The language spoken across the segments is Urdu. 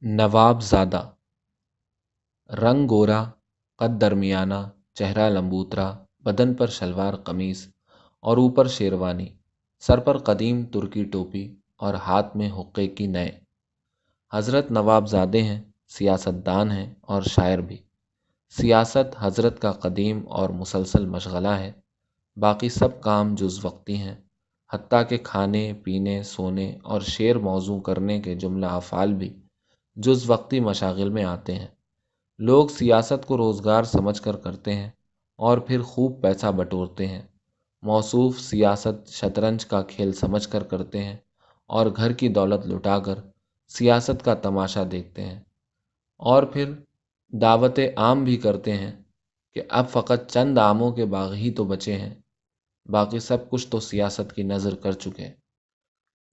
نواب زادہ، رنگ گورا، قد درمیانہ، چہرہ لمبوترا، بدن پر شلوار قمیص اور اوپر شیروانی، سر پر قدیم ترکی ٹوپی اور ہاتھ میں حقے کی نئے۔ حضرت نواب زادے ہیں، سیاستدان ہیں اور شاعر بھی۔ سیاست حضرت کا قدیم اور مسلسل مشغلہ ہے، باقی سب کام جز وقتی ہیں، حتیٰ کہ کھانے پینے سونے اور شعر موزوں کرنے کے جملہ افعال بھی جز وقتی مشاغل میں آتے ہیں۔ لوگ سیاست کو روزگار سمجھ کر کرتے ہیں اور پھر خوب پیسہ بٹورتے ہیں۔ موصوف سیاست شطرنج کا کھیل سمجھ کر کرتے ہیں اور گھر کی دولت لٹا کر سیاست کا تماشا دیکھتے ہیں، اور پھر دعوت عام بھی کرتے ہیں کہ اب فقط چند عاموں کے باغ ہی تو بچے ہیں، باقی سب کچھ تو سیاست کی نظر کر چکے۔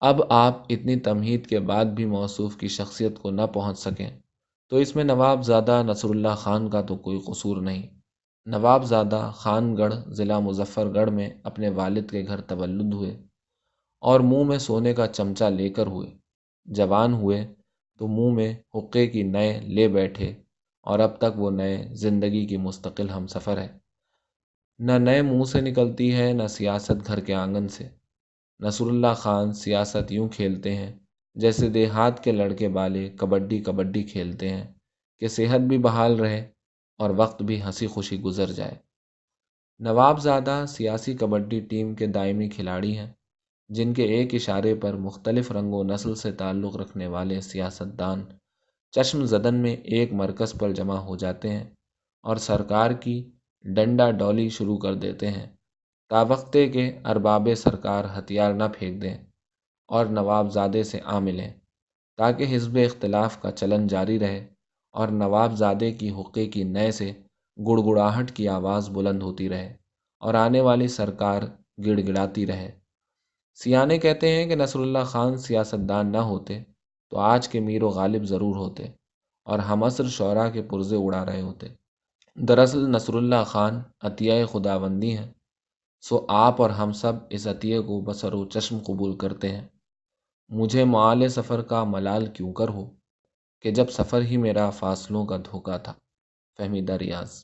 اب آپ اتنی تمہید کے بعد بھی موصوف کی شخصیت کو نہ پہنچ سکیں تو اس میں نواب زادہ نصر اللہ خان کا تو کوئی قصور نہیں۔ نواب زادہ خان گڑھ ضلع مظفر گڑھ میں اپنے والد کے گھر تولد ہوئے اور منہ میں سونے کا چمچہ لے کر ہوئے۔ جوان ہوئے تو منہ میں حقے کی نئے لے بیٹھے اور اب تک وہ نئے زندگی کی مستقل ہم سفر ہے۔ نہ نئے منہ سے نکلتی ہے نہ سیاست گھر کے آنگن سے۔ نصر اللہ خان سیاست یوں کھیلتے ہیں جیسے دیہات کے لڑکے بالے کبڈی کبڈی کھیلتے ہیں کہ صحت بھی بحال رہے اور وقت بھی ہنسی خوشی گزر جائے۔ نواب زادہ سیاسی کبڈی ٹیم کے دائمی کھلاڑی ہیں، جن کے ایک اشارے پر مختلف رنگ و نسل سے تعلق رکھنے والے سیاستدان چشم زدن میں ایک مرکز پر جمع ہو جاتے ہیں اور سرکار کی ڈنڈا ڈولی شروع کر دیتے ہیں، تاوقتے کے ارباب سرکار ہتھیار نہ پھینک دیں اور نواب زادے سے آ ملیں، تاکہ حزب اختلاف کا چلن جاری رہے اور نواب زادے کی حقے کی نئے سے گڑ گڑاہٹ کی آواز بلند ہوتی رہے اور آنے والی سرکار گڑ گڑاتی رہے۔ سیانے کہتے ہیں کہ نصر اللہ خان سیاستدان نہ ہوتے تو آج کے میر و غالب ضرور ہوتے اور ہم عصر شعراء کے پرزے اڑا رہے ہوتے۔ دراصل نصر اللہ خان عطیہ خداوندی ہیں، سو آپ اور ہم سب اس عطیے کو بصر و چشم قبول کرتے ہیں۔ مجھے معال سفر کا ملال کیوں کر ہو، کہ جب سفر ہی میرا فاصلوں کا دھوکہ تھا۔ فہمیدہ ریاض۔